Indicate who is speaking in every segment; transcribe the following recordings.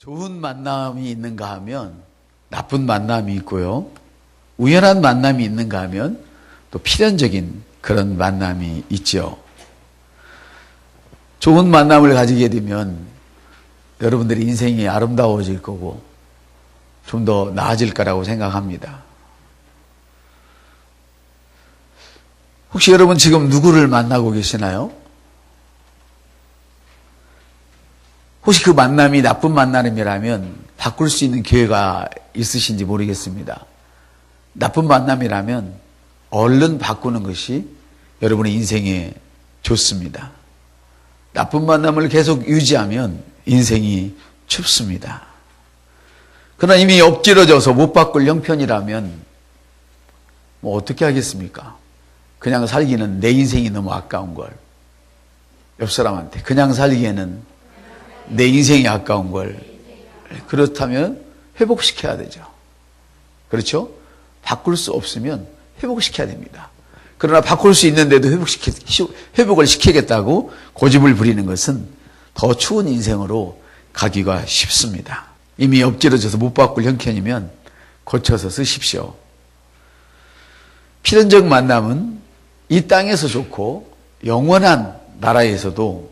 Speaker 1: 좋은 만남이 있는가 하면 나쁜 만남이 있고요. 우연한 만남이 있는가 하면 또 필연적인 그런 만남이 있죠. 좋은 만남을 가지게 되면 여러분들의 인생이 아름다워질 거고 좀 더 나아질 거라고 생각합니다. 혹시 여러분 지금 누구를 만나고 계시나요? 혹시 그 만남이 나쁜 만남이라면 바꿀 수 있는 기회가 있으신지 모르겠습니다. 나쁜 만남이라면 얼른 바꾸는 것이 여러분의 인생에 좋습니다. 나쁜 만남을 계속 유지하면 인생이 춥습니다. 그러나 이미 엎질러져서 못 바꿀 형편이라면 뭐 어떻게 하겠습니까? 그냥 살기는 내 인생이 너무 아까운 걸. 옆 사람한테 그냥 살기에는 내 인생이 아까운 걸. 그렇다면 회복시켜야 되죠. 그렇죠? 바꿀 수 없으면 회복시켜야 됩니다. 그러나 바꿀 수 있는데도 회복을 시키겠다고 고집을 부리는 것은 더 추운 인생으로 가기가 쉽습니다. 이미 엎질러져서 못 바꿀 형편이면 고쳐서 쓰십시오. 필연적 만남은 이 땅에서 좋고 영원한 나라에서도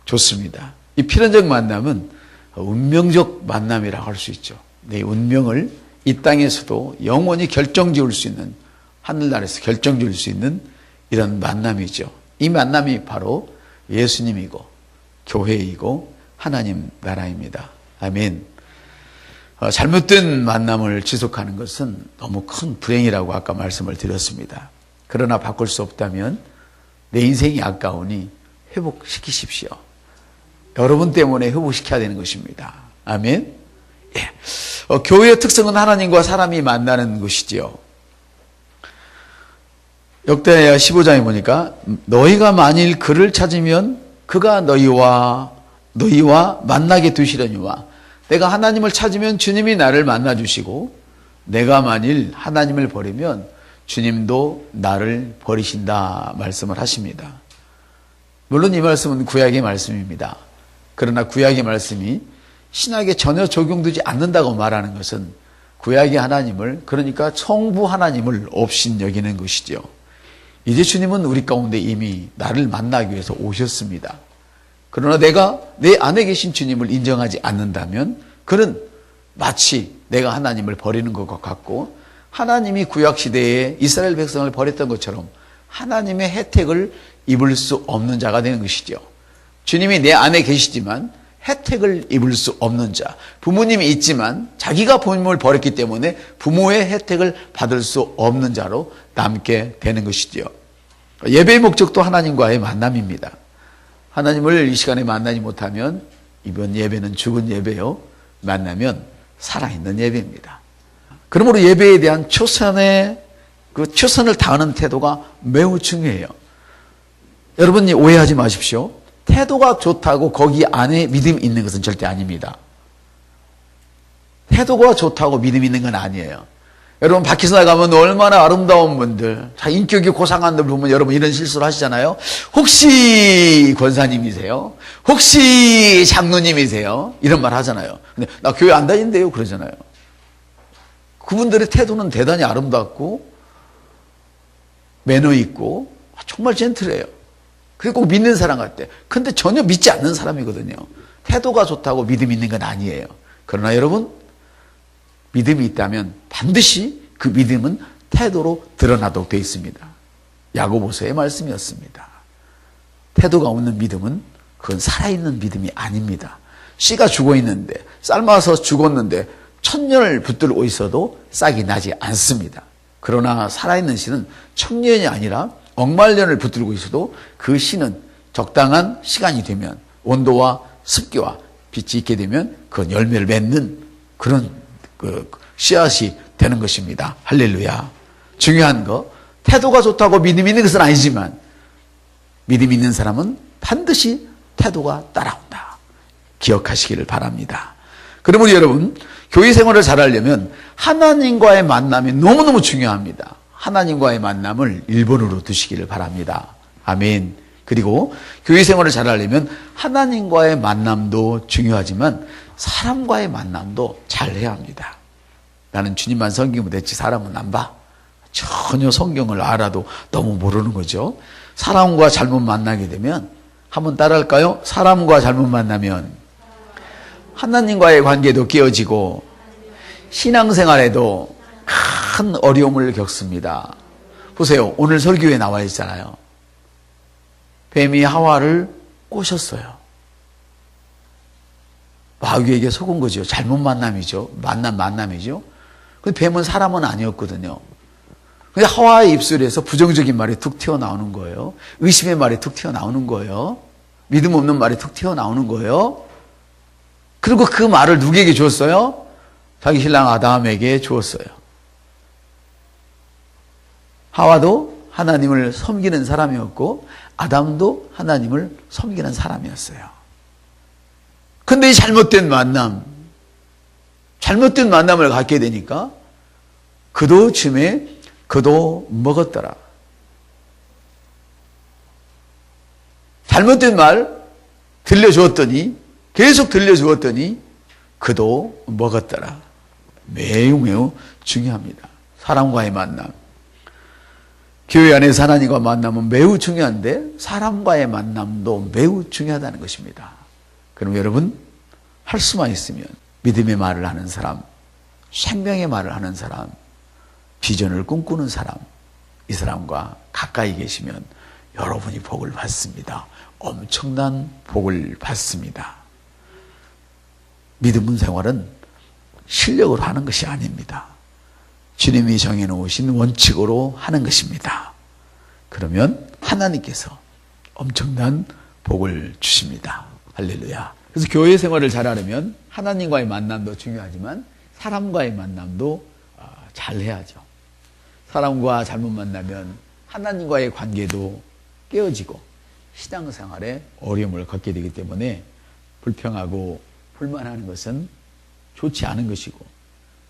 Speaker 1: 좋습니다. 이 필연적 만남은 운명적 만남이라고 할 수 있죠. 내 운명을 이 땅에서도 영원히 결정지을 수 있는, 하늘나라에서 결정지을 수 있는 이런 만남이죠. 이 만남이 바로 예수님이고 교회이고 하나님 나라입니다. 아멘. 잘못된 만남을 지속하는 것은 너무 큰 불행이라고 아까 말씀을 드렸습니다. 그러나 바꿀 수 없다면 내 인생이 아까우니 회복시키십시오. 여러분 때문에 회복시켜야 되는 것입니다. 아멘. 예. 교회의 특성은 하나님과 사람이 만나는 것이지요. 역대하 15장에 보니까 너희가 만일 그를 찾으면 그가 너희와 만나게 되시려니와 내가 하나님을 찾으면 주님이 나를 만나주시고 내가 만일 하나님을 버리면 주님도 나를 버리신다 말씀을 하십니다. 물론 이 말씀은 구약의 말씀입니다. 그러나 구약의 말씀이 신약에 전혀 적용되지 않는다고 말하는 것은 구약의 하나님을, 그러니까 성부 하나님을 업신여기는 것이죠. 이제 주님은 우리 가운데 이미 나를 만나기 위해서 오셨습니다. 그러나 내가 내 안에 계신 주님을 인정하지 않는다면 그는 마치 내가 하나님을 버리는 것과 같고 하나님이 구약시대에 이스라엘 백성을 버렸던 것처럼 하나님의 혜택을 입을 수 없는 자가 되는 것이죠. 주님이 내 안에 계시지만 혜택을 입을 수 없는 자, 부모님이 있지만 자기가 부모님을 버렸기 때문에 부모의 혜택을 받을 수 없는 자로 남게 되는 것이죠. 예배의 목적도 하나님과의 만남입니다. 하나님을 이 시간에 만나지 못하면 이번 예배는 죽은 예배요, 만나면 살아있는 예배입니다. 그러므로 예배에 대한 최선을 다하는 태도가 매우 중요해요. 여러분이 오해하지 마십시오. 태도가 좋다고 거기 안에 믿음이 있는 것은 절대 아닙니다. 태도가 좋다고 믿음이 있는 건 아니에요. 여러분 밖에서 나가면 얼마나 아름다운 분들, 인격이 고상한 분들 보면 여러분 이런 실수를 하시잖아요. 혹시 권사님이세요? 혹시 장로님이세요? 이런 말 하잖아요. 근데 나 교회 안 다닌대요 그러잖아요. 그분들의 태도는 대단히 아름답고 매너 있고 정말 젠틀해요. 그리고 꼭 믿는 사람 같대. 근데 전혀 믿지 않는 사람이거든요. 태도가 좋다고 믿음이 있는 건 아니에요. 그러나 여러분, 믿음이 있다면 반드시 그 믿음은 태도로 드러나도록 되어 있습니다. 야고보서의 말씀이었습니다. 태도가 없는 믿음은 그건 살아있는 믿음이 아닙니다. 씨가 죽어 있는데, 삶아서 죽었는데 1000년을 붙들고 있어도 싹이 나지 않습니다. 그러나 살아있는 씨는 1000년이 아니라 억만년을 붙들고 있어도 그 씨는 적당한 시간이 되면 온도와 습기와 빛이 있게 되면 그건 열매를 맺는 그런 씨앗이 되는 것입니다. 할렐루야. 중요한 거, 태도가 좋다고 믿음이 있는 것은 아니지만 믿음이 있는 사람은 반드시 태도가 따라온다. 기억하시기를 바랍니다. 그러므로 여러분, 교회 생활을 잘하려면 하나님과의 만남이 너무너무 중요합니다. 하나님과의 만남을 1번으로 두시기를 바랍니다. 아멘. 그리고 교회 생활을 잘하려면 하나님과의 만남도 중요하지만 사람과의 만남도 잘해야 합니다. 나는 주님만 섬기면 됐지 사람은 안 봐. 전혀 성경을 알아도 너무 모르는 거죠. 사람과 잘못 만나게 되면 한번 따라할까요? 사람과 잘못 만나면 하나님과의 관계도 깨어지고 신앙생활에도 큰 어려움을 겪습니다. 보세요. 오늘 설교에 나와 있잖아요. 뱀이 하와를 꼬셨어요. 마귀에게 속은 거죠. 잘못 만남이죠. 만남이죠. 근데 뱀은 사람은 아니었거든요. 근데 하와의 입술에서 부정적인 말이 툭 튀어나오는 거예요. 의심의 말이 툭 튀어나오는 거예요. 믿음 없는 말이 툭 튀어나오는 거예요. 그리고 그 말을 누구에게 줬어요? 자기 신랑 아담에게 주었어요. 하와도 하나님을 섬기는 사람이었고 아담도 하나님을 섬기는 사람이었어요. 근데 이 잘못된 만남을 갖게 되니까 그도 즈음에 그도 먹었더라. 잘못된 말 계속 들려주었더니 그도 먹었더라. 매우 중요합니다. 사람과의 만남. 교회 안에서 하나님과 만남은 매우 중요한데 사람과의 만남도 매우 중요하다는 것입니다. 그럼 여러분 할 수만 있으면 믿음의 말을 하는 사람, 생명의 말을 하는 사람, 비전을 꿈꾸는 사람, 이 사람과 가까이 계시면 여러분이 복을 받습니다. 엄청난 복을 받습니다. 믿음 생활은 실력으로 하는 것이 아닙니다. 주님이 정해놓으신 원칙으로 하는 것입니다. 그러면 하나님께서 엄청난 복을 주십니다. 할렐루야. 그래서 교회 생활을 잘하려면 하나님과의 만남도 중요하지만 사람과의 만남도 잘해야죠. 사람과 잘못 만나면 하나님과의 관계도 깨어지고 신앙생활에 어려움을 겪게 되기 때문에 불평하고 불만하는 것은 좋지 않은 것이고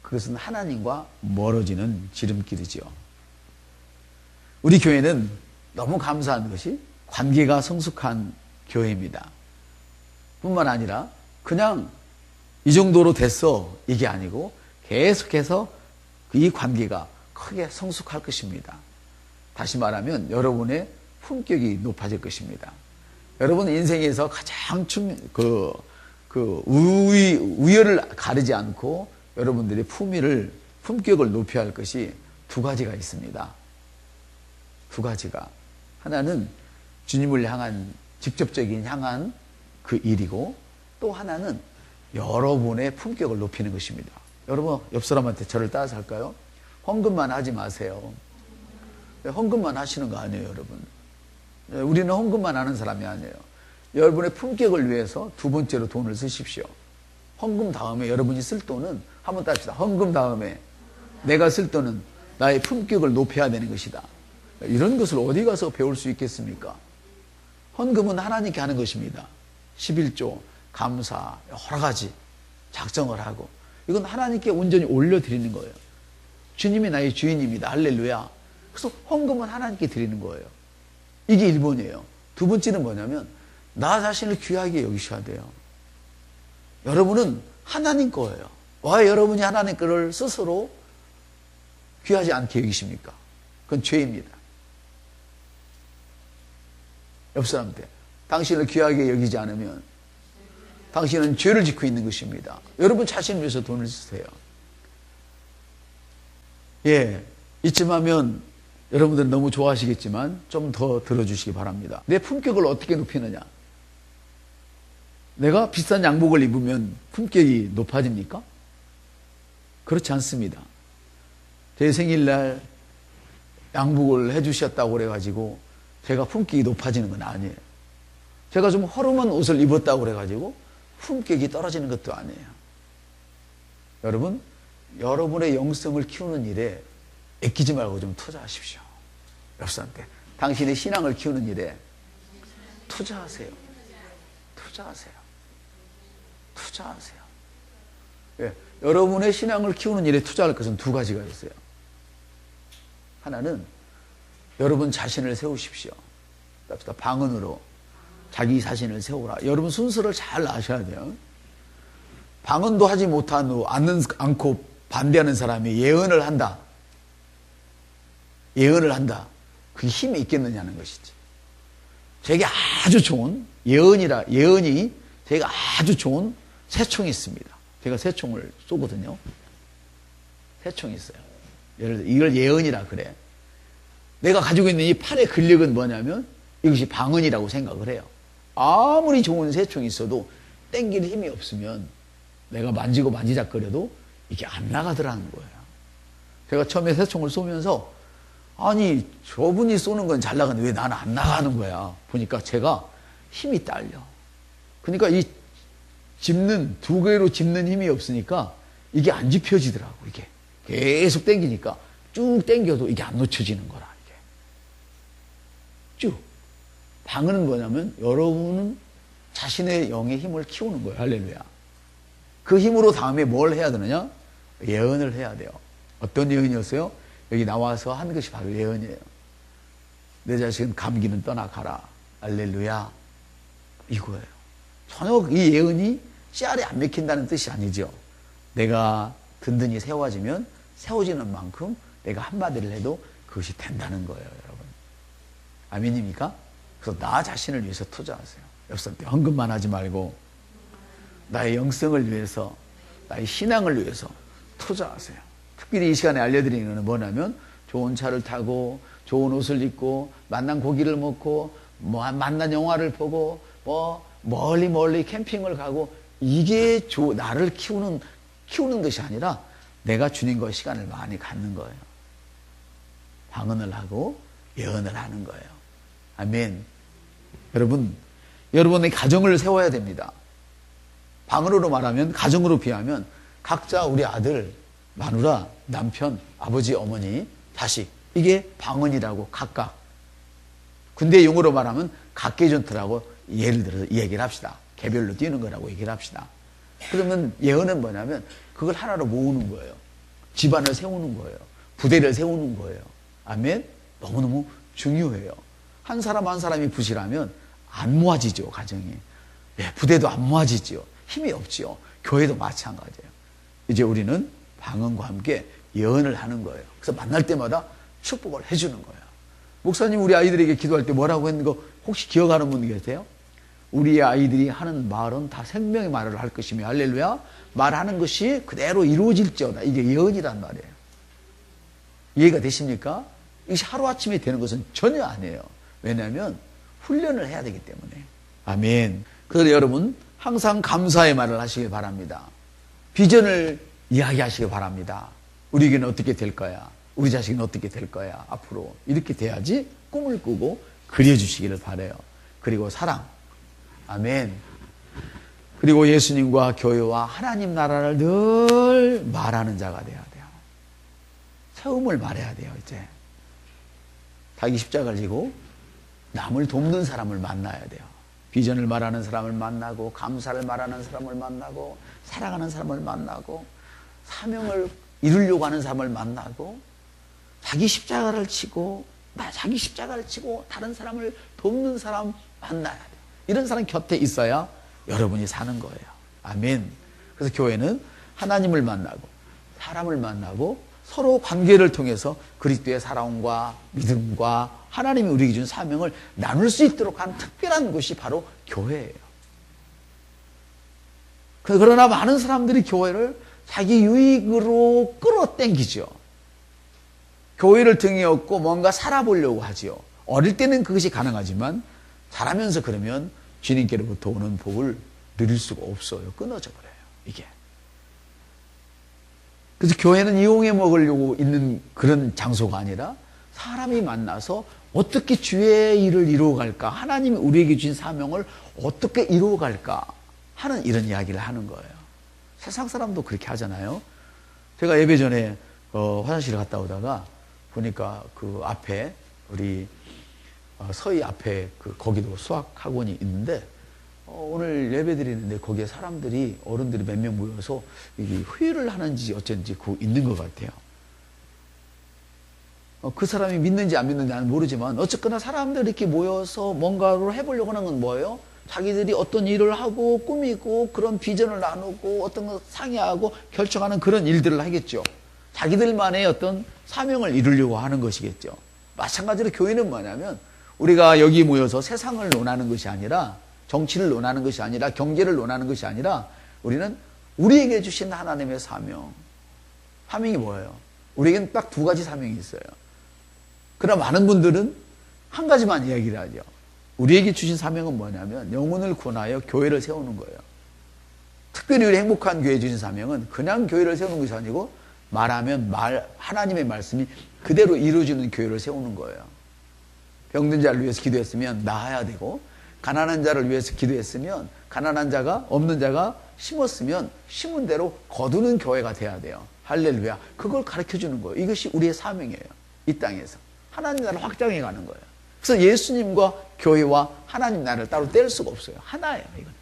Speaker 1: 그것은 하나님과 멀어지는 지름길이죠. 우리 교회는 너무 감사한 것이 관계가 성숙한 교회입니다. 뿐만 아니라 그냥 이 정도로 됐어 이게 아니고 계속해서 이 관계가 크게 성숙할 것입니다. 다시 말하면 여러분의 품격이 높아질 것입니다. 여러분 인생에서 가장 우열을 가리지 않고 여러분들의 품격을 높여야 할 것이 두 가지가 있습니다. 두 가지가. 하나는 주님을 향한 직접적인 향한 그 일이고 또 하나는 여러분의 품격을 높이는 것입니다. 여러분 옆 사람한테 저를 따라서 할까요? 헌금만 하지 마세요. 헌금만 하시는 거 아니에요, 여러분. 우리는 헌금만 하는 사람이 아니에요. 여러분의 품격을 위해서 두 번째로 돈을 쓰십시오. 헌금 다음에 여러분이 쓸 돈은 한번 따집시다. 헌금 다음에 내가 쓸 돈은 나의 품격을 높여야 되는 것이다. 이런 것을 어디 가서 배울 수 있겠습니까? 헌금은 하나님께 하는 것입니다. 11조, 감사, 여러 가지 작정을 하고 이건 하나님께 온전히 올려드리는 거예요. 주님이 나의 주인입니다. 할렐루야. 그래서 헌금은 하나님께 드리는 거예요. 이게 1번이에요. 두 번째는 뭐냐면 나 자신을 귀하게 여기셔야 돼요. 여러분은 하나님 거예요. 왜 여러분이 하나님 거를 스스로 귀하지 않게 여기십니까? 그건 죄입니다. 옆 사람한테 당신을 귀하게 여기지 않으면 당신은 죄를 짓고 있는 것입니다. 여러분 자신을 위해서 돈을 쓰세요. 예, 이쯤 하면 여러분들은 너무 좋아하시겠지만 좀 더 들어주시기 바랍니다. 내 품격을 어떻게 높이느냐? 내가 비싼 양복을 입으면 품격이 높아집니까? 그렇지 않습니다. 제 생일날 양복을 해주셨다고 그래가지고 제가 품격이 높아지는 건 아니에요. 제가 좀 허름한 옷을 입었다고 그래가지고 품격이 떨어지는 것도 아니에요. 여러분, 여러분의 영성을 키우는 일에 아끼지 말고 좀 투자하십시오. 옆 사람한테 당신의 신앙을 키우는 일에 투자하세요. 예, 여러분의 신앙을 키우는 일에 투자할 것은 두 가지가 있어요. 하나는 여러분 자신을 세우십시오. 방언으로 자기 자신을 세우라. 여러분 순서를 잘 아셔야 돼요. 방언도 하지 않고 반대하는 사람이 예언을 한다. 예언을 한다. 그게 힘이 있겠느냐는 것이지. 제게 아주 좋은 예언이 제가 아주 좋은 새총이 있습니다. 제가 새총을 쏘거든요. 새총이 있어요. 예를 들어 이걸 예언이라 그래. 내가 가지고 있는 이 팔의 근력은 뭐냐면 이것이 방언이라고 생각을 해요. 아무리 좋은 새총이 있어도 땡길 힘이 없으면 내가 만지고 만지작거려도 이게 안 나가더라는 거예요. 제가 처음에 새총을 쏘면서 아니 저분이 쏘는 건 잘 나가는데 왜 나는 안 나가는 거야. 보니까 제가 힘이 딸려. 그러니까 이 두 개로 짚는 힘이 없으니까 이게 안 짚혀지더라고. 이게 계속 당기니까 쭉 당겨도 이게 안 놓쳐지는 거라. 이게 쭉. 방언은 뭐냐면 여러분은 자신의 영의 힘을 키우는 거예요. 할렐루야. 그 힘으로 다음에 뭘 해야 되느냐? 예언을 해야 돼요. 어떤 예언이었어요? 여기 나와서 한 것이 바로 예언이에요. 내 자식은 감기는 떠나가라. 할렐루야. 이거예요. 전혀 이 예언이 씨알이 안 맥힌다는 뜻이 아니죠. 내가 든든히 세워지면 세워지는 만큼 내가 한마디를 해도 그것이 된다는 거예요, 여러분. 아멘입니까? 그래서 나 자신을 위해서 투자하세요. 옆선 때 헌금만 하지 말고 나의 영성을 위해서, 나의 신앙을 위해서 투자하세요. 특별히 이 시간에 알려드리는 것은 뭐냐면 좋은 차를 타고 좋은 옷을 입고 맛난 고기를 먹고 맛난 영화를 보고 멀리 캠핑을 가고 이게 나를 키우는 것이 아니라 내가 주님과 시간을 많이 갖는 거예요. 방언을 하고 예언을 하는 거예요. 아멘. 여러분, 여러분의 가정을 세워야 됩니다. 방언으로 말하면, 가정으로 비하면 각자 우리 아들, 마누라, 남편, 아버지, 어머니, 자식, 이게 방언이라고 각각. 근데 용어로 말하면 각계전투라고 예를 들어서 이 얘기를 합시다. 개별로 뛰는 거라고 얘기를 합시다. 그러면 예언은 뭐냐면 그걸 하나로 모으는 거예요. 집안을 세우는 거예요. 부대를 세우는 거예요. 아멘? 너무너무 중요해요. 한 사람 한 사람이 부실하면 안 모아지죠, 가정이. 예, 부대도 안 모아지죠. 힘이 없죠. 교회도 마찬가지예요. 이제 우리는 방언과 함께 예언을 하는 거예요. 그래서 만날 때마다 축복을 해주는 거예요. 목사님, 우리 아이들에게 기도할 때 뭐라고 했는 거 혹시 기억하는 분 계세요? 우리 아이들이 하는 말은 다 생명의 말을 할 것이며, 할렐루야, 말하는 것이 그대로 이루어질지어다. 이게 예언이란 말이에요. 이해가 되십니까? 이것이 하루아침에 되는 것은 전혀 아니에요. 왜냐하면 훈련을 해야 되기 때문에. 아멘. 그래서 여러분 항상 감사의 말을 하시길 바랍니다. 비전을 이야기하시길 바랍니다. 우리에게는 어떻게 될 거야? 우리 자식은 어떻게 될 거야? 앞으로 이렇게 돼야지 꿈을 꾸고 그려주시기를 바라요. 그리고 사랑. 아멘. 그리고 예수님과 교회와 하나님 나라를 늘 말하는 자가 돼야 돼요. 세움을 말해야 돼요. 이제 자기 십자가를 지고 남을 돕는 사람을 만나야 돼요. 비전을 말하는 사람을 만나고, 감사를 말하는 사람을 만나고, 사랑하는 사람을 만나고, 사명을 이루려고 하는 사람을 만나고, 자기 십자가를 치고 다른 사람을 돕는 사람 만나야 돼요. 이런 사람 곁에 있어야 여러분이 사는 거예요. 아멘. 그래서 교회는 하나님을 만나고 사람을 만나고 서로 관계를 통해서 그리스도의 사랑과 믿음과 하나님이 우리에게 준 사명을 나눌 수 있도록 하는 특별한 곳이 바로 교회예요. 그러나 많은 사람들이 교회를 자기 유익으로 끌어당기죠. 교회를 등에 업고 뭔가 살아보려고 하지요. 어릴 때는 그것이 가능하지만 자라면서 그러면 주님께로부터 오는 복을 누릴 수가 없어요. 끊어져 버려요. 이게. 그래서 교회는 이용해 먹으려고 있는 그런 장소가 아니라 사람이 만나서 어떻게 주의 일을 이루어갈까, 하나님이 우리에게 주신 사명을 어떻게 이루어갈까 하는 이런 이야기를 하는 거예요. 세상 사람도 그렇게 하잖아요. 제가 예배 전에 화장실을 갔다 오다가 보니까 그 앞에 우리 서희 앞에 거기도 수학학원이 있는데 오늘 예배 드리는데 거기에 사람들이, 어른들이 몇 명 모여서 회의를 하는지 어쩐지 그거 있는 것 같아요. 그 사람이 믿는지 안 믿는지 나는 모르지만 어쨌거나 사람들이 이렇게 모여서 뭔가를 해보려고 하는 건 뭐예요? 자기들이 어떤 일을 하고 꾸미고 그런 비전을 나누고 어떤 걸 상의하고 결정하는 그런 일들을 하겠죠. 자기들만의 어떤 사명을 이루려고 하는 것이겠죠. 마찬가지로 교회는 뭐냐면 우리가 여기 모여서 세상을 논하는 것이 아니라 정치를 논하는 것이 아니라 경제를 논하는 것이 아니라 우리는 우리에게 주신 하나님의 사명이 뭐예요? 우리에게는 딱 두 가지 사명이 있어요. 그러나 많은 분들은 한 가지만 이야기를 하죠. 우리에게 주신 사명은 뭐냐면 영혼을 구원하여 교회를 세우는 거예요. 특별히 우리 행복한 교회에 주신 사명은 그냥 교회를 세우는 것이 아니고 말하면 하나님의 말씀이 그대로 이루어지는 교회를 세우는 거예요. 병든 자를 위해서 기도했으면 나아야 되고, 가난한 자를 위해서 기도했으면 가난한 자가 없는 자가 심었으면 심은 대로 거두는 교회가 돼야 돼요. 할렐루야. 그걸 가르쳐 주는 거예요. 이것이 우리의 사명이에요. 이 땅에서 하나님 나라를 확장해 가는 거예요. 그래서 예수님과 교회와 하나님 나라를 따로 뗄 수가 없어요. 하나예요, 이건.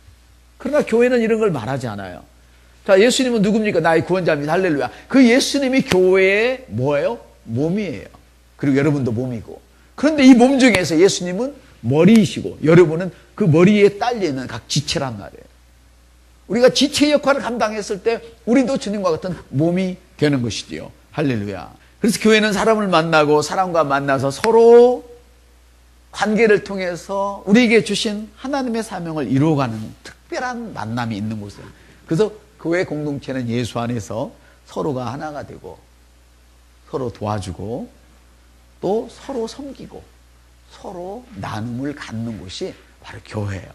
Speaker 1: 그러나 교회는 이런 걸 말하지 않아요. 자, 예수님은 누굽니까? 나의 구원자입니다. 할렐루야. 그 예수님이 교회의 뭐예요? 몸이에요. 그리고 여러분도 몸이고. 그런데 이 몸 중에서 예수님은 머리이시고 여러분은 그 머리에 딸리는 각 지체란 말이에요. 우리가 지체 역할을 감당했을 때 우리도 주님과 같은 몸이 되는 것이지요. 할렐루야. 그래서 교회는 사람을 만나고 사람과 만나서 서로 관계를 통해서 우리에게 주신 하나님의 사명을 이루어가는 특별한 만남이 있는 곳이에요. 그래서 교회 공동체는 예수 안에서 서로가 하나가 되고 서로 도와주고 또 서로 섬기고 서로 나눔을 갖는 곳이 바로 교회예요.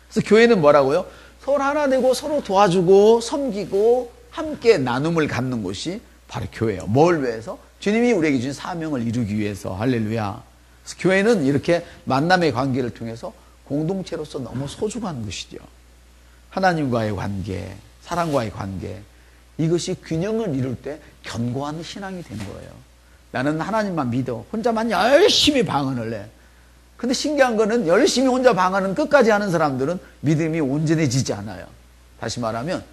Speaker 1: 그래서 교회는 뭐라고요? 서로 하나 되고 서로 도와주고 섬기고 함께 나눔을 갖는 곳이 바로 교회예요. 뭘 위해서? 주님이 우리에게 주신 사명을 이루기 위해서. 할렐루야. 그래서 교회는 이렇게 만남의 관계를 통해서 공동체로서 너무 소중한 것이죠. 하나님과의 관계, 사람과의 관계, 이것이 균형을 이룰 때 견고한 신앙이 된 거예요. 나는 하나님만 믿어. 혼자만 열심히 방언을 해. 근데 신기한 거는 열심히 혼자 방언은 끝까지 하는 사람들은 믿음이 온전해지지 않아요. 다시 말하면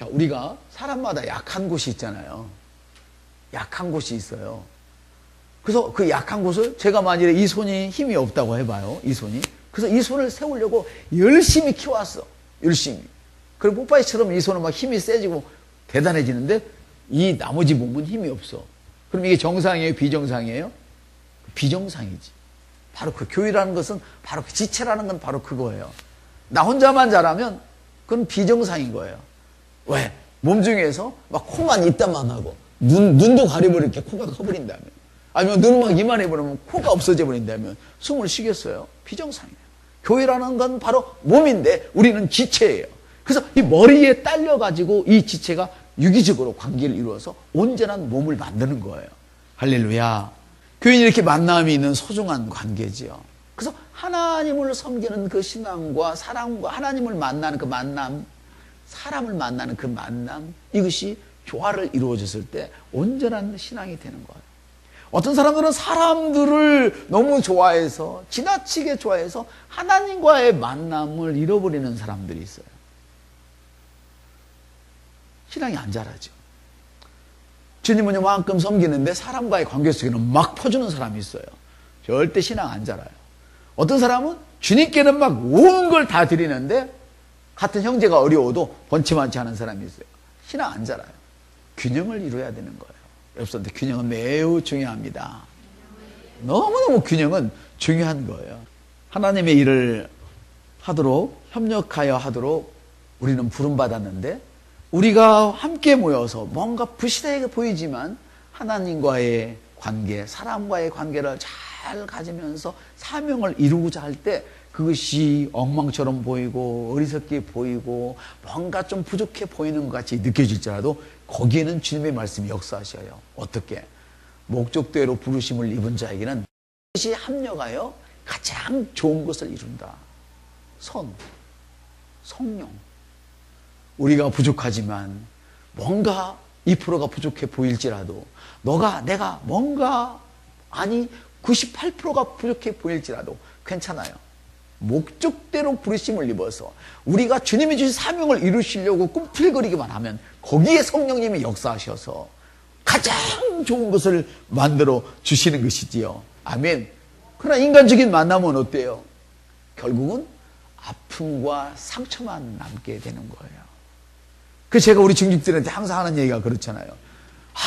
Speaker 1: 우리가 사람마다 약한 곳이 있잖아요. 약한 곳이 있어요. 그래서 그 약한 곳을 제가 만일에 이 손이 힘이 없다고 해봐요. 이 손이. 그래서 이 손을 세우려고 열심히 키워왔어. 열심히. 그리고 뽀빠이처럼 이 손은 막 힘이 세지고 대단해지는데 이 나머지 몸은 힘이 없어. 그럼 이게 정상이에요? 비정상이에요? 비정상이지. 바로 그 교회라는 것은 바로 그 지체라는 건 바로 그거예요. 나 혼자만 잘하면 그건 비정상인 거예요. 왜? 몸 중에서 막 코만 이따만 하고 눈도 가려버리게 코가 커버린다면 아니면 눈 막 이만해버리면 코가 없어져 버린다면 숨을 쉬겠어요? 비정상이에요. 교회라는 건 바로 몸인데 우리는 지체예요. 그래서 이 머리에 딸려가지고 이 지체가 유기적으로 관계를 이루어서 온전한 몸을 만드는 거예요. 할렐루야. 교회는 이렇게 만남이 있는 소중한 관계지요. 그래서 하나님을 섬기는 그 신앙과 사람과 하나님을 만나는 그 만남, 사람을 만나는 그 만남, 이것이 조화를 이루어졌을 때 온전한 신앙이 되는 거예요. 어떤 사람들은 사람들을 너무 좋아해서 지나치게 좋아해서 하나님과의 만남을 잃어버리는 사람들이 있어요. 신앙이 안 자라죠. 주님은 이만큼 섬기는데 사람과의 관계 속에는 막 퍼주는 사람이 있어요. 절대 신앙 안 자라요. 어떤 사람은 주님께는 막 온 걸 다 드리는데 같은 형제가 어려워도 번치만치 하는 사람이 있어요. 신앙 안 자라요. 균형을 이루어야 되는 거예요. 여러분들 균형은 매우 중요합니다. 너무너무 균형은 중요한 거예요. 하나님의 일을 하도록 협력하여 하도록 우리는 부름받았는데 우리가 함께 모여서 뭔가 부실하게 보이지만 하나님과의 관계, 사람과의 관계를 잘 가지면서 사명을 이루고자 할 때 그것이 엉망처럼 보이고 어리석게 보이고 뭔가 좀 부족해 보이는 것 같이 느껴질지라도 거기에는 주님의 말씀이 역사하셔요. 어떻게? 목적대로 부르심을 입은 자에게는 그것이 합력하여 가장 좋은 것을 이룬다. 성령. 우리가 부족하지만 뭔가 2%가 부족해 보일지라도 내가 뭔가 98%가 부족해 보일지라도 괜찮아요. 목적대로 부르심을 입어서 우리가 주님이 주신 사명을 이루시려고 꿈틀거리기만 하면 거기에 성령님이 역사하셔서 가장 좋은 것을 만들어 주시는 것이지요. 아멘. 그러나 인간적인 만남은 어때요? 결국은 아픔과 상처만 남게 되는 거예요. 그래서 제가 우리 중직들한테 항상 하는 얘기가 그렇잖아요.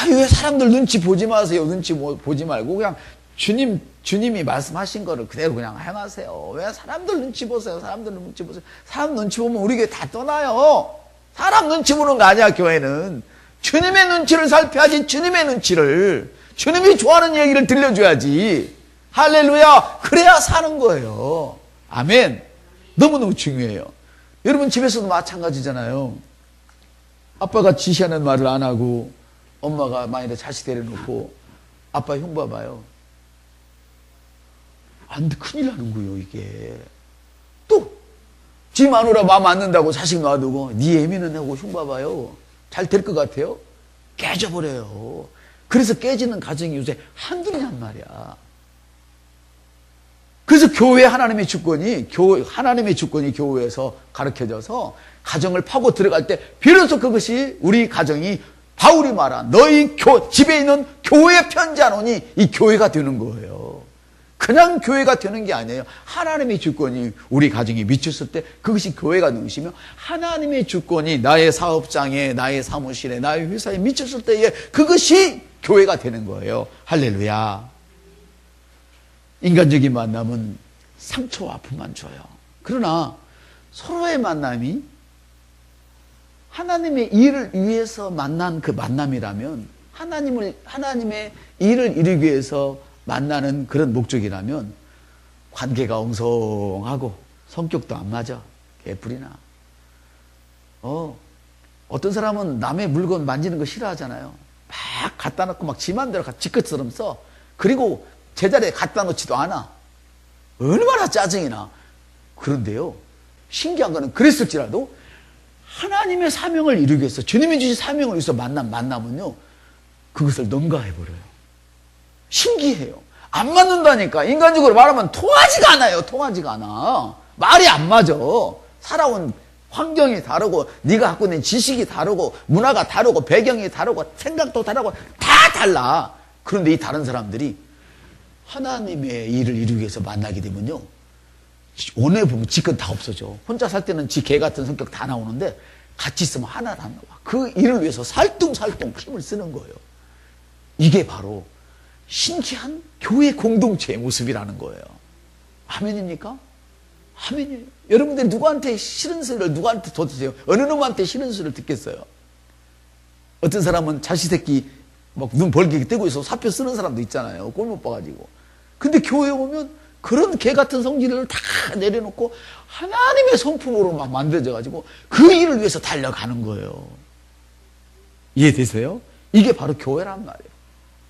Speaker 1: 왜 사람들 눈치 보지 마세요. 눈치 보지 말고 그냥 주님이 말씀하신 거를 그대로 그냥 행하세요. 왜 사람들 눈치 보세요. 사람들 눈치 보세요. 사람 눈치 보면 우리 교회 다 떠나요. 사람 눈치 보는 거 아니야, 교회는. 주님의 눈치를 살펴야지. 주님의 눈치를. 주님이 좋아하는 얘기를 들려줘야지. 할렐루야. 그래야 사는 거예요. 아멘. 너무너무 중요해요. 여러분 집에서도 마찬가지잖아요. 아빠가 지시하는 말을 안 하고 엄마가 만일에 자식 데려놓고 아빠 형 봐봐요. 안 돼, 큰일 나는 거예요, 이게. 또, 지 마누라 마음 안 든다고 자식 놔두고, 네 애미는 하고 형 봐봐요. 잘 될 것 같아요? 깨져버려요. 그래서 깨지는 가정이 요새 한둘이란 말이야. 그래서 교회 하나님의 주권이 교회에서 가르쳐져서 가정을 파고 들어갈 때, 비로소 그것이 우리 가정이 바울이 말한 너희 집에 있는 교회에 편지하노니 이 교회가 되는 거예요. 그냥 교회가 되는 게 아니에요. 하나님의 주권이 우리 가정에 미쳤을 때 그것이 교회가 되는 것이며, 하나님의 주권이 나의 사업장에, 나의 사무실에, 나의 회사에 미쳤을 때에 그것이 교회가 되는 거예요. 할렐루야. 인간적인 만남은 상처와 아픔만 줘요. 그러나 서로의 만남이 하나님의 일을 위해서 만난 그 만남이라면, 하나님의 일을 이루기 위해서 만나는 그런 목적이라면, 관계가 엉성하고 성격도 안 맞아. 개뿔이나. 어떤 사람은 남의 물건 만지는 거 싫어하잖아요. 막 갖다 놓고 막 지 맘대로 지껏처럼 써. 그리고 제자리에 갖다 놓지도 않아. 얼마나 짜증이 나. 그런데요, 신기한 거는 그랬을지라도 하나님의 사명을 이루기 위해서, 주님이 주신 사명을 위해서 만나면요, 그것을 능가해버려요. 신기해요. 안 맞는다니까. 인간적으로 말하면 통하지가 않아요. 통하지가 않아. 말이 안 맞아. 살아온 환경이 다르고, 네가 갖고 있는 지식이 다르고, 문화가 다르고, 배경이 다르고, 생각도 다르고, 다 달라. 그런데 이 다른 사람들이 하나님의 일을 이루기 위해서 만나게 되면요, 오늘 보면 지건 다 없어져. 혼자 살 때는 지 개 같은 성격 다 나오는데, 같이 있으면 하나도 안 나와. 그 일을 위해서 살뚱살뚱 힘을 쓰는 거예요. 이게 바로 신기한 교회 공동체의 모습이라는 거예요. 아멘입니까? 아멘이에요. 여러분들이 누구한테 싫은 소리를 누구한테 더 어느 놈한테 싫은 소리를 듣겠어요? 어떤 사람은 자식 새끼 막 눈 벌게 뜨고 있어 사표 쓰는 사람도 있잖아요. 꼴 못 봐가지고. 근데 교회에 오면 그런 개 같은 성질을 다 내려놓고 하나님의 성품으로 막 만들어져가지고 그 일을 위해서 달려가는 거예요. 이해되세요? 이게 바로 교회란 말이에요.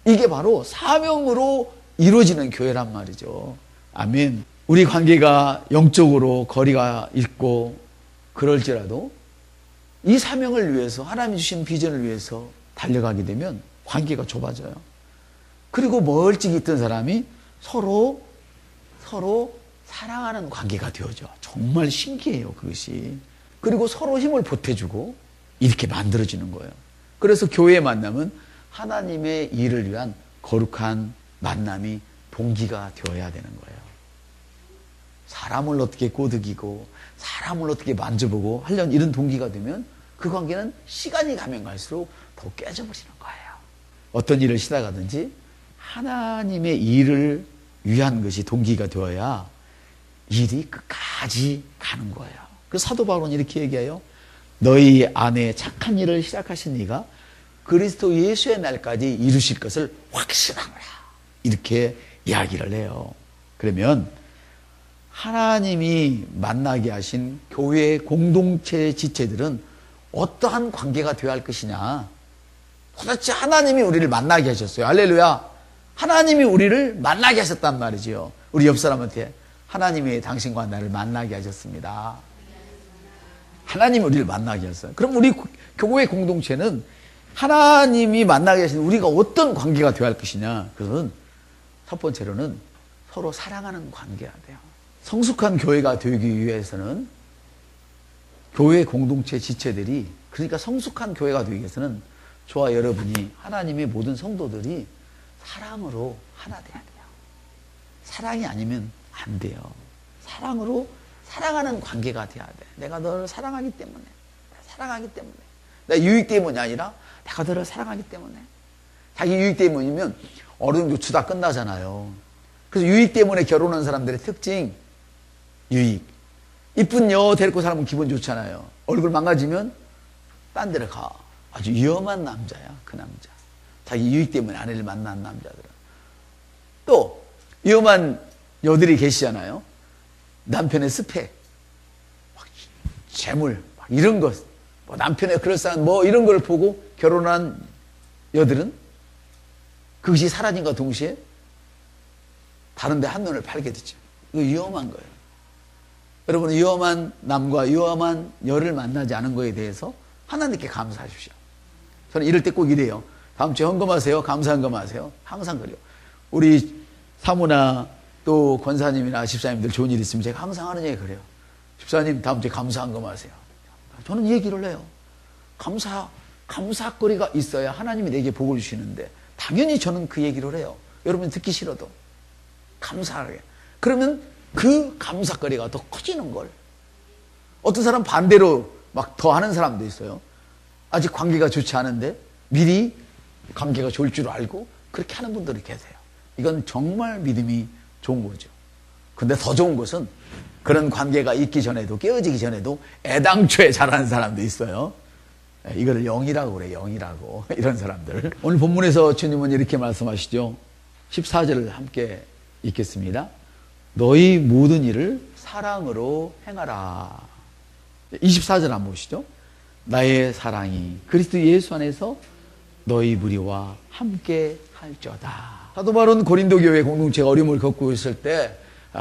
Speaker 1: 이게 바로 사명으로 이루어지는 교회란 말이죠. 아멘. 우리 관계가 영적으로 거리가 있고 그럴지라도 이 사명을 위해서, 하나님이 주신 비전을 위해서 달려가게 되면 관계가 좁아져요. 그리고 멀찍이 있던 사람이 서로 사랑하는 관계가 되어져. 정말 신기해요, 그것이. 그리고 서로 힘을 보태주고 이렇게 만들어지는 거예요. 그래서 교회의 만남은 하나님의 일을 위한 거룩한 만남이 동기가 되어야 되는 거예요. 사람을 어떻게 꼬드기고 사람을 어떻게 만져보고 하려는 이런 동기가 되면 그 관계는 시간이 가면 갈수록 더 깨져버리는 거예요. 어떤 일을 시작하든지 하나님의 일을 위한 것이 동기가 되어야 일이 끝까지 가는 거예요. 그래서 사도 바울은 이렇게 얘기해요. 너희 안에 착한 일을 시작하신 이가 그리스도 예수의 날까지 이루실 것을 확신하노라. 이렇게 이야기를 해요. 그러면 하나님이 만나게 하신 교회 공동체 지체들은 어떠한 관계가 되어야 할 것이냐. 도대체 하나님이 우리를 만나게 하셨어요. 할렐루야. 하나님이 우리를 만나게 하셨단 말이죠. 우리 옆 사람한테 하나님이 당신과 나를 만나게 하셨습니다. 하나님이 우리를 만나게 하셨어요. 그럼 우리 교회 공동체는 하나님이 만나게 하신 우리가 어떤 관계가 되어야 할 것이냐. 그것은 첫 번째로는 서로 사랑하는 관계가 돼요. 성숙한 교회가 되기 위해서는 교회 공동체 지체들이, 그러니까 성숙한 교회가 되기 위해서는 저와 여러분이, 하나님의 모든 성도들이 사랑으로 하나 돼야 돼요. 사랑이 아니면 안 돼요. 사랑으로 사랑하는 관계가 돼야 돼. 내가 너를 사랑하기 때문에. 내 유익 때문이 아니라 내가 너를 사랑하기 때문에. 자기 유익 때문이면 어느 정도 주다 끝나잖아요. 그래서 유익 때문에 결혼한 사람들의 특징, 유익. 이쁜 여 데리고 살면 기분 좋잖아요. 얼굴 망가지면 딴 데를 가. 아주 위험한 남자야, 그 남자. 자기 유익 때문에 아내를 만난 남자들은. 또 위험한 여들이 계시잖아요. 남편의 스펙, 막 재물, 막 이런 것, 뭐 남편의 그럴싸한 뭐 이런 걸 보고 결혼한 여들은 그것이 사라진과 동시에 다른 데 한눈을 팔게 되죠. 이거 위험한 거예요. 여러분, 위험한 남과 위험한 여를 만나지 않은 거에 대해서 하나님께 감사하십시오. 저는 이럴 때 꼭 이래요. 다음 주에 헌금하세요. 감사 헌금하세요. 항상 그래요. 우리 사모나 또 권사님이나 집사님들 좋은 일 있으면 제가 항상 하는 얘기 그래요. 집사님, 다음 주에 감사 헌금하세요. 저는 이 얘기를 해요. 감사거리가 있어야 하나님이 내게 복을 주시는데 당연히 저는 그 얘기를 해요. 여러분 듣기 싫어도 감사하게. 그러면 그 감사거리가 더 커지는 걸. 어떤 사람 반대로 막 더 하는 사람도 있어요. 아직 관계가 좋지 않은데 미리 관계가 좋을 줄 알고 그렇게 하는 분들이 계세요. 이건 정말 믿음이 좋은 거죠. 근데 더 좋은 것은 그런 관계가 있기 전에도, 깨어지기 전에도 애당초에 잘하는 사람도 있어요. 이거를 영이라고 그래, 영이라고. 이런 사람들. 오늘 본문에서 주님은 이렇게 말씀하시죠. 14절을 함께 읽겠습니다. 너희 모든 일을 사랑으로 행하라. 24절 한번 보시죠. 나의 사랑이 그리스도 예수 안에서 너희 무리와 함께 할지어다. 사도 바울은 고린도 교회 공동체가 어려움을 겪고 있을 때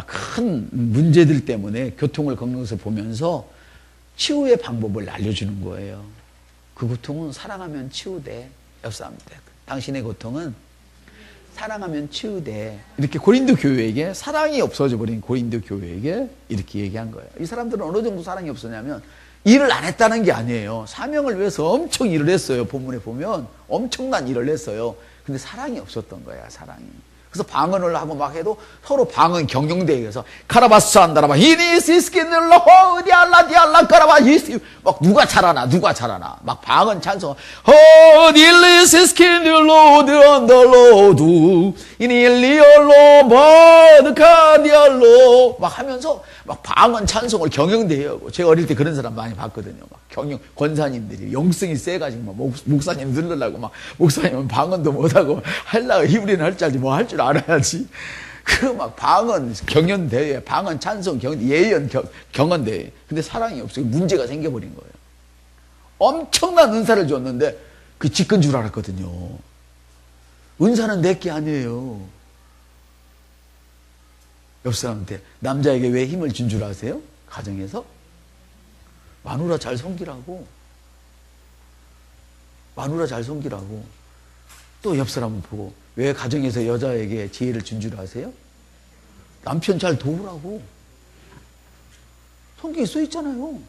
Speaker 1: 큰 문제들 때문에 교통을 겪는 것을 보면서 치유의 방법을 알려주는 거예요. 그 고통은 사랑하면 치유돼. 옆 사람한테 당신의 고통은 사랑하면 치유돼. 이렇게 고린도 교회에게, 사랑이 없어져 버린 고린도 교회에게 이렇게 얘기한 거예요. 이 사람들은 어느 정도 사랑이 없었냐면 일을 안 했다는 게 아니에요. 사명을 위해서 엄청 일을 했어요. 본문에 보면 엄청난 일을 했어요. 근데 사랑이 없었던 거야, 사랑이. 그래서 방언을 하고 막 해도 서로 방언 경영대회에서 카라바스 한다라바 히니시스키늘로 호디알라 디알라 카라바 히시 막 누가 잘하나 막 방언 찬송 호딜리시스키늘로 드언덜로두 이닐리얼로 버드카디알로 막 하면서 막 방언 찬송을 경영대회하고. 제가 어릴 때 그런 사람 많이 봤거든요. 막 경영 권사님들이 영성이 세가지고 막 목사님 들으려고 막 목사님은 방언도 못하고 할라 히브리는 할 줄 알지 뭐 할 줄 알아야지. 그 막 방언 경연대회, 방언 찬송 예언 경언대회. 근데 사랑이 없어요. 문제가 생겨버린 거예요. 엄청난 은사를 줬는데 그 지끈 줄 알았거든요. 은사는 내게 아니에요. 옆 사람한테 남자에게 왜 힘을 준 줄 아세요? 가정에서 마누라 잘 섬기라고. 마누라 잘 섬기라고. 또 옆 사람을 보고 왜 가정에서 여자에게 지혜를 준 줄 아세요? 남편 잘 도우라고. 성경에 써 있잖아요.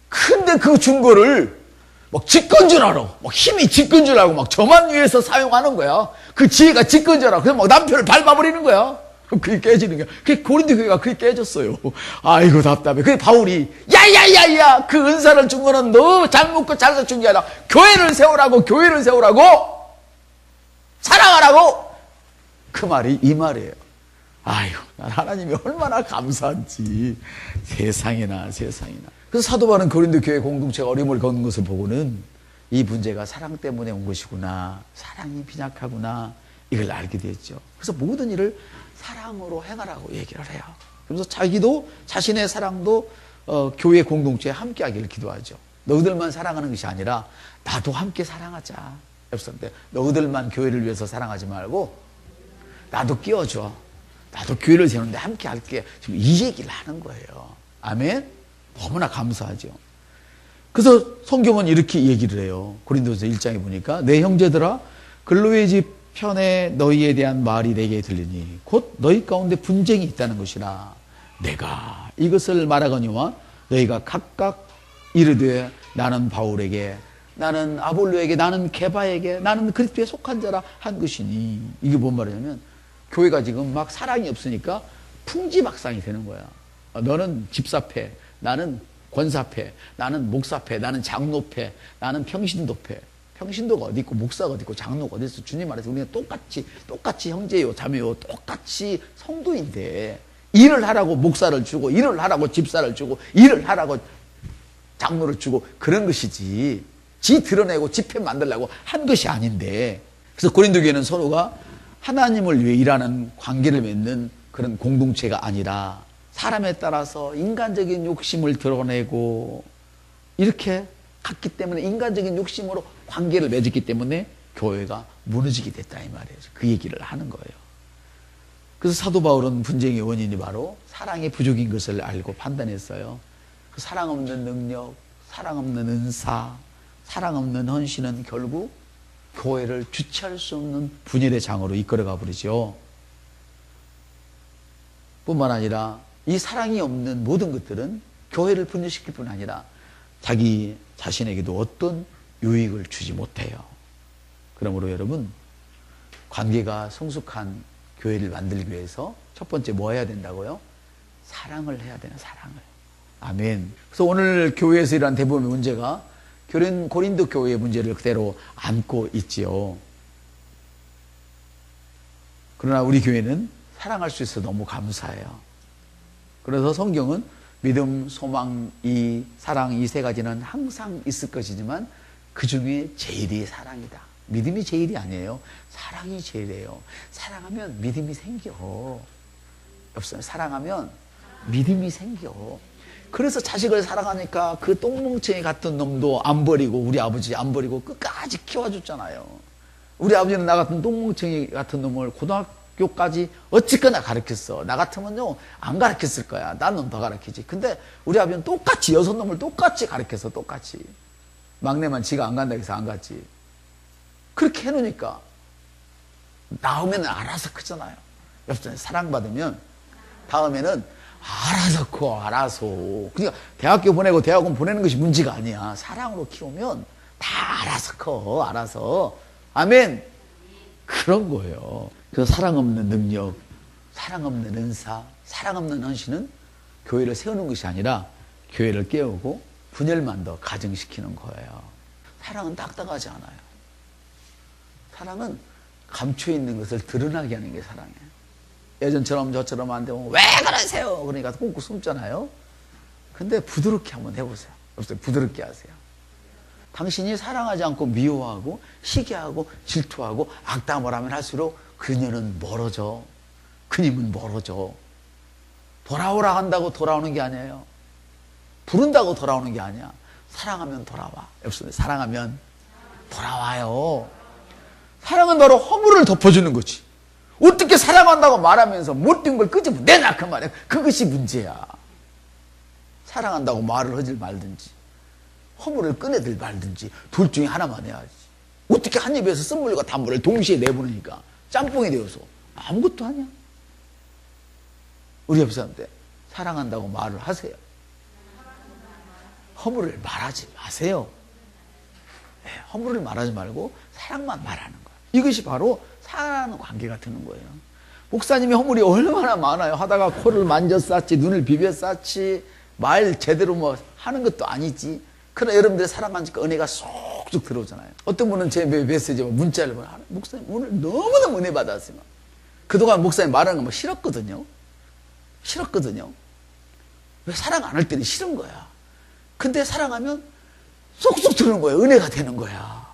Speaker 1: 근데 그 준 거를 막 지끈 줄 알아. 막 힘이 지끈 줄 알고 막 저만 위해서 사용하는 거야. 그 지혜가 지끈 줄 알아. 그래서 막 남편을 밟아버리는 거야. 그게 깨지는 거야. 그게 고린도 교회가 그게 깨졌어요. 아이고 답답해. 그게 바울이 야야야야 그 은사를 준 거는 너 잘 먹고 잘서 준 게 아니라 교회를 세우라고 사랑하라고. 그 말이 이 말이에요. 아이고 난 하나님이 얼마나 감사한지. 세상에나. 그래서 사도 바울은 고린도 교회 공동체가 어려움을 겪는 것을 보고는 이 문제가 사랑 때문에 온 것이구나. 사랑이 빈약하구나. 이걸 알게 됐죠. 그래서 모든 일을 사랑으로 행하라고 얘기를 해요. 그래서 자기도 자신의 사랑도 교회 공동체에 함께 하기를 기도하죠. 너희들만 사랑하는 것이 아니라 나도 함께 사랑하자. 옆사람한테 너희들만 교회를 위해서 사랑하지 말고 나도 끼워줘. 나도 교회를 세우는데 함께 할게. 지금 이 얘기를 하는 거예요. 아멘? 너무나 감사하죠. 그래서 성경은 이렇게 얘기를 해요. 고린도서 1장에 보니까 내 형제들아 글로의 집 편에 너희에 대한 말이 내게 들리니 곧 너희 가운데 분쟁이 있다는 것이라. 내가 이것을 말하거니와 너희가 각각 이르되 나는 바울에게, 나는 아볼로에게, 나는 게바에게, 나는 그리스도에 속한 자라 한 것이니. 이게 뭔 말이냐면 교회가 지금 막 사랑이 없으니까 풍지박상이 되는 거야. 너는 집사패, 나는 권사패, 나는 목사패, 나는 장로패, 나는 평신도패. 평신도가 어디 있고 목사가 어디 있고 장로가 어디 있어. 주님 말해서 우리는 똑같이 형제요 자매요 똑같이 성도인데, 일을 하라고 목사를 주고, 일을 하라고 집사를 주고, 일을 하라고 장로를 주고, 그런 것이지 지 드러내고 지패 만들려고 한 것이 아닌데. 그래서 고린도 교회는 서로가 하나님을 위해 일하는 관계를 맺는 그런 공동체가 아니라 사람에 따라서 인간적인 욕심을 드러내고 이렇게 갔기 때문에, 인간적인 욕심으로 관계를 맺었기 때문에 교회가 무너지게 됐다 이 말이에요. 그 얘기를 하는 거예요. 그래서 사도 바울은 분쟁의 원인이 바로 사랑의 부족인 것을 알고 판단했어요. 그 사랑 없는 능력, 사랑 없는 은사, 사랑 없는 헌신은 결국 교회를 주체할 수 없는 분열의 장으로 이끌어가 버리죠. 뿐만 아니라 이 사랑이 없는 모든 것들은 교회를 분열시킬 뿐 아니라 자기 자신에게도 어떤 유익을 주지 못해요. 그러므로 여러분, 관계가 성숙한 교회를 만들기 위해서 첫 번째 뭐 해야 된다고요? 사랑을 해야 되는, 사랑을. 아멘. 그래서 오늘 교회에서 일어난 대부분의 문제가 고린도 교회의 문제를 그대로 안고 있지요. 그러나 우리 교회는 사랑할 수 있어서 너무 감사해요. 그래서 성경은 믿음, 소망, 사랑 이 세 가지는 항상 있을 것이지만 그 중에 제일이 사랑이다. 믿음이 제일이 아니에요. 사랑이 제일이에요. 사랑하면 믿음이 생겨. 없어요. 사랑하면 믿음이 생겨. 그래서 자식을 사랑하니까 그 똥멍청이 같은 놈도 안 버리고, 우리 아버지 안 버리고 끝까지 키워줬잖아요. 우리 아버지는 나 같은 똥멍청이 같은 놈을 고등학교까지 어찌거나 가르쳤어. 나 같으면요 안 가르쳤을 거야. 나는 더 가르치지. 근데 우리 아버지는 똑같이 6놈을 똑같이 가르쳤어. 똑같이. 막내만 지가 안 간다고 해서 안 갔지. 그렇게 해놓으니까 다음에는 알아서 크잖아요. 옆전에 사랑받으면 다음에는 알아서 커. 알아서. 그러니까 대학교 보내고 대학원 보내는 것이 문제가 아니야. 사랑으로 키우면 다 알아서 커. 알아서. 아멘. 그런 거예요. 그래서 사랑 없는 능력, 사랑 없는 은사, 사랑 없는 헌신은 교회를 세우는 것이 아니라 교회를 깨우고 분열만 더 가증시키는 거예요. 사랑은 딱딱하지 않아요. 사랑은 감춰있는 것을 드러나게 하는 게 사랑이에요. 예전처럼 저처럼 안 되면 왜 그러세요? 그러니까 꾹꾹 숨잖아요. 근데 부드럽게 한번 해보세요. 없어요. 부드럽게 하세요. 당신이 사랑하지 않고 미워하고 시기하고 질투하고 악담을 하면 할수록 그녀는 멀어져. 그님은 멀어져. 돌아오라 한다고 돌아오는 게 아니에요. 부른다고 돌아오는 게 아니야. 사랑하면 돌아와. 없어요. 사랑하면 돌아와요. 사랑은 바로 허물을 덮어주는 거지. 어떻게 사랑한다고 말하면서 못된 걸 끄집어 내놔 그 말이야. 그것이 문제야. 사랑한다고 말을 하질 말든지 허물을 꺼내들 말든지 둘 중에 하나만 해야지. 어떻게 한 입에서 쓴물과 단물을 동시에 내보내니까 짬뽕이 되어서 아무것도 아니야. 우리 옆 사람한테 사랑한다고 말을 하세요. 허물을 말하지 마세요. 네, 허물을 말하지 말고 사랑만 말하는 거야. 이것이 바로 사랑하는 관계가 되는 거예요. 목사님이 허물이 얼마나 많아요. 하다가 코를 만져 쌌지, 눈을 비벼 쌌지, 말 제대로 뭐 하는 것도 아니지. 그러나 여러분들 사랑하니까 은혜가 쏙쏙 들어오잖아요. 어떤 분은 제 메시지 문자를 보내, 목사님 오늘 너무너무 은혜 받았어요. 그동안 목사님 말하는 거 뭐 싫었거든요. 왜 사랑 안 할 때는 싫은 거야. 근데 사랑하면 쏙쏙 들어오는 거야. 은혜가 되는 거야.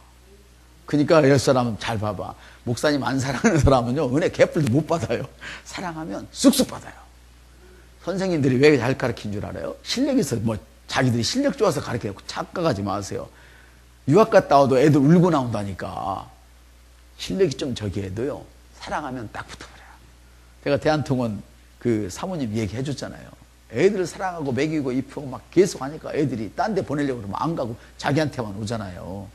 Speaker 1: 그러니까 열 사람은 잘 봐봐. 목사님 안 사랑하는 사람은요 은혜 개뿔도 못 받아요. 사랑하면 쑥쑥 받아요. 선생님들이 왜 잘 가르친 줄 알아요? 실력이 있어. 뭐 자기들이 실력 좋아서 가르쳐요. 착각하지 마세요. 유학 갔다 와도 애들 울고 나온다니까. 실력이 좀 저기 해도요 사랑하면 딱 붙어버려요. 제가 대한통운 그 사모님 얘기해 줬잖아요. 애들을 사랑하고 먹이고 입히고 막 계속 하니까 애들이 딴 데 보내려고 그러면 안 가고 자기한테만 오잖아요.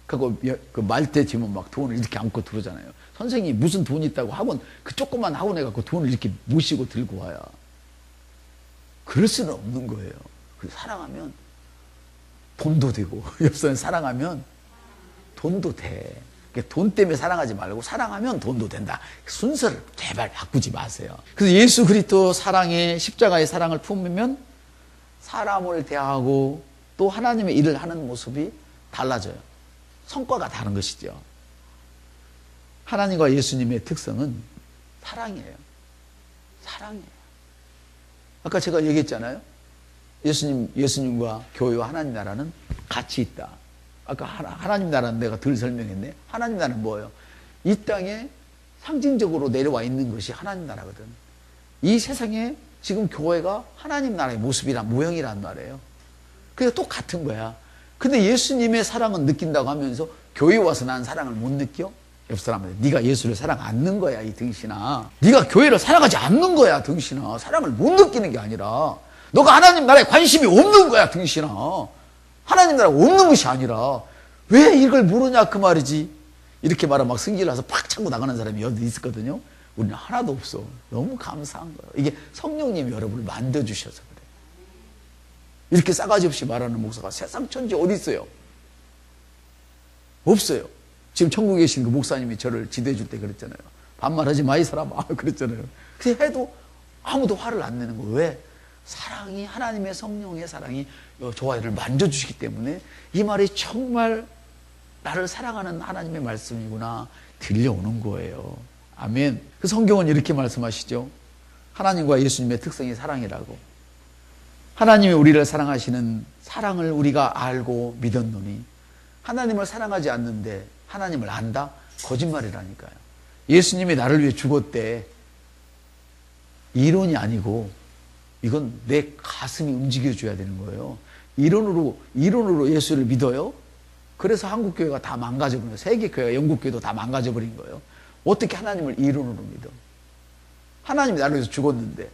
Speaker 1: 그리고 그 말대 지면 막 돈을 이렇게 안고 들어오잖아요. 선생님이 무슨 돈이 있다고 학원, 그 조그만 학원에 갖고 돈을 이렇게 모시고 들고 와요. 그럴 수는 없는 거예요. 사랑하면 돈도 되고, 옆사람 사랑하면 돈도 돼. 돈 때문에 사랑하지 말고 사랑하면 돈도 된다. 순서를 제발 바꾸지 마세요. 그래서 예수 그리스도 사랑의 십자가의 사랑을 품으면 사람을 대하고 또 하나님의 일을 하는 모습이 달라져요. 성과가 다른 것이죠. 하나님과 예수님의 특성은 사랑이에요. 사랑이에요. 아까 제가 얘기했잖아요. 예수님과 교회와 하나님 나라는 같이 있다. 아까 하나님 나라는 내가 덜 설명했네. 하나님 나라는 뭐예요? 이 땅에 상징적으로 내려와 있는 것이 하나님 나라거든. 이 세상에 지금 교회가 하나님 나라의 모습이란 모형이란 말이에요. 그래서 똑같은 거야. 근데 예수님의 사랑은 느낀다고 하면서 교회 와서 난 사랑을 못 느껴? 옆 사람한테 네가 예수를 사랑 않는 거야 이 등신아. 네가 교회를 사랑하지 않는 거야 등신아. 사랑을 못 느끼는 게 아니라 너가 하나님 나라에 관심이 없는 거야 등신아. 하나님 나라가 없는 것이 아니라 왜 이걸 모르냐 그 말이지. 이렇게 말하면 막 승질 나서 팍 차고 나가는 사람이 여기 있었거든요. 우리는 하나도 없어. 너무 감사한 거예요. 이게 성령님이 여러분을 만들어주셔서 그래. 이렇게 싸가지 없이 말하는 목사가 세상 천지 어디 있어요? 없어요. 지금 천국에 계신 그 목사님이 저를 지도해 줄 때 그랬잖아요. 반말하지 마 이 사람아 그랬잖아요. 근데 해도 아무도 화를 안 내는 거예요. 왜? 사랑이 하나님의 성령의 사랑이 저와 이를 만져주시기 때문에 이 말이 정말 나를 사랑하는 하나님의 말씀이구나 들려오는 거예요. 아멘. 그 성경은 이렇게 말씀하시죠. 하나님과 예수님의 특성이 사랑이라고. 하나님이 우리를 사랑하시는 사랑을 우리가 알고 믿었노니 하나님을 사랑하지 않는데 하나님을 안다? 거짓말이라니까요. 예수님이 나를 위해 죽었대. 이론이 아니고 이건 내 가슴이 움직여줘야 되는 거예요. 이론으로 예수를 믿어요? 그래서 한국교회가 다 망가져버린 거예요. 세계교회가 영국교회도 다 망가져버린 거예요. 어떻게 하나님을 이론으로 믿어? 하나님이 나를 위해서 죽었는데.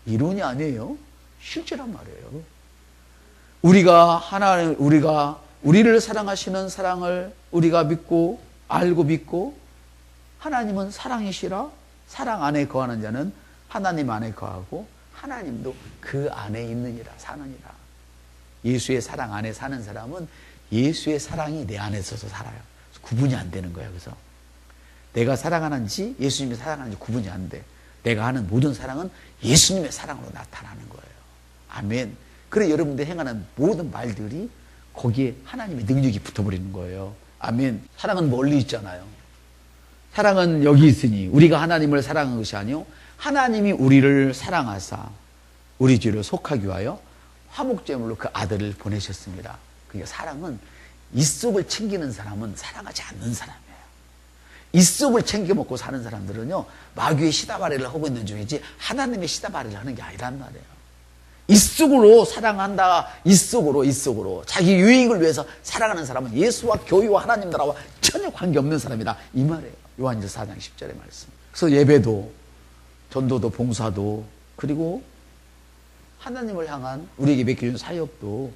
Speaker 1: 이론이 아니에요. 실제란 말이에요. 우리를 사랑하시는 사랑을 우리가 믿고 알고 믿고 하나님은 사랑이시라 사랑 안에 거하는 자는 하나님 안에 거하고 하나님도 그 안에 있느니라 사느니라. 예수의 사랑 안에 사는 사람은 예수의 사랑이 내 안에 있어서 살아요. 구분이 안 되는 거예요. 그래서 내가 사랑하는지 예수님이 사랑하는지 구분이 안 돼. 내가 하는 모든 사랑은 예수님의 사랑으로 나타나는 거예요. 아멘. 그래 여러분들 행하는 모든 말들이 거기에 하나님의 능력이 붙어버리는 거예요. 아멘. 사랑은 멀리 있잖아요. 사랑은 여기 있으니 우리가 하나님을 사랑한 것이 아니요 하나님이 우리를 사랑하사 우리 죄를 속하기 위하여 화목제물로 그 아들을 보내셨습니다. 그러니까 사랑은 이속을 챙기는 사람은 사랑하지 않는 사람이에요. 이속을 챙겨 먹고 사는 사람들은요 마귀의 시다바리를 하고 있는 중이지 하나님의 시다바리를 하는 게 아니란 말이에요. 이속으로 사랑한다. 이속으로 자기 유익을 위해서 사랑하는 사람은 예수와 교회와 하나님 나라와 전혀 관계없는 사람이다 이 말이에요. 요한일서 4장 10절의 말씀. 그래서 예배도 전도도 봉사도 그리고 하나님을 향한 우리에게 맡겨준 사역도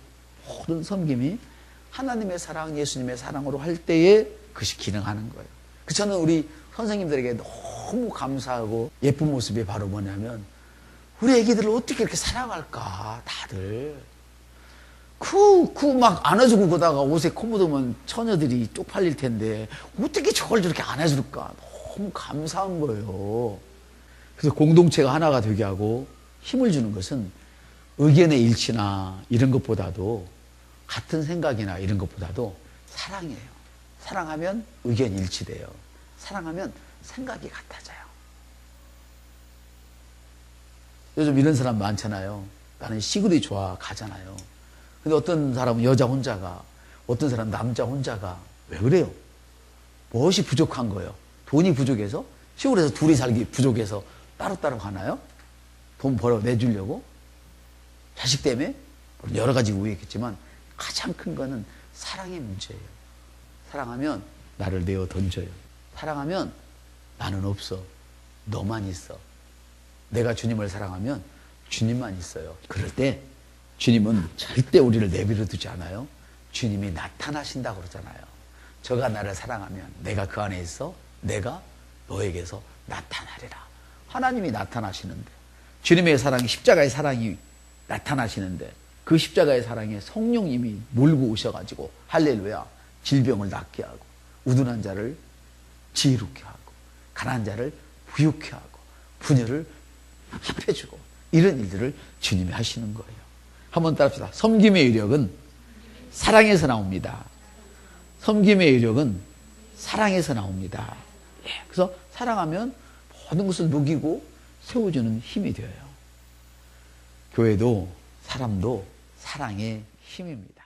Speaker 1: 모든 섬김이 하나님의 사랑 예수님의 사랑으로 할 때에 그것이 기능하는 거예요. 그래서 저는 우리 선생님들에게 너무 감사하고 예쁜 모습이 바로 뭐냐면 우리 애기들을 어떻게 이렇게 사랑할까 다들 막 안아주고 그러다가 옷에 코 묻으면 처녀들이 쪽팔릴 텐데 어떻게 저걸 저렇게 안아줄까 너무 감사한 거예요. 그래서 공동체가 하나가 되게 하고 힘을 주는 것은 의견의 일치나 이런 것보다도 같은 생각이나 이런 것보다도 사랑이에요. 사랑하면 의견이 일치돼요. 사랑하면 생각이 같아져요. 요즘 이런 사람 많잖아요. 나는 시골이 좋아 가잖아요. 근데 어떤 사람은 여자 혼자가 어떤 사람은 남자 혼자가 왜 그래요? 무엇이 부족한 거예요? 돈이 부족해서? 시골에서 둘이 살기 부족해서 따로따로 가나요? 돈 벌어 내주려고? 자식 때문에? 여러 가지 이유 있겠지만 가장 큰 거는 사랑의 문제예요. 사랑하면 나를 내어 던져요. 사랑하면 나는 없어. 너만 있어. 내가 주님을 사랑하면 주님만 있어요. 그럴 때 주님은 절대 우리를 내버려 두지 않아요. 주님이 나타나신다고 그러잖아요. 저가 나를 사랑하면 내가 그 안에 있어. 내가 너에게서 나타나리라. 하나님이 나타나시는데 주님의 사랑이 십자가의 사랑이 나타나시는데 그 십자가의 사랑에 성령님이 몰고 오셔가지고 할렐루야 질병을 낫게 하고, 우둔한 자를 지혜롭게 하고, 가난한 자를 부유케 하고, 부녀를 합해주고, 이런 일들을 주님이 하시는 거예요. 한번 따라합시다. 섬김의 위력은 사랑에서 나옵니다. 섬김의 위력은 사랑에서 나옵니다. 그래서 사랑하면 모든 것을 녹이고 세워주는 힘이 되어요. 교회도 사람도 사랑의 힘입니다.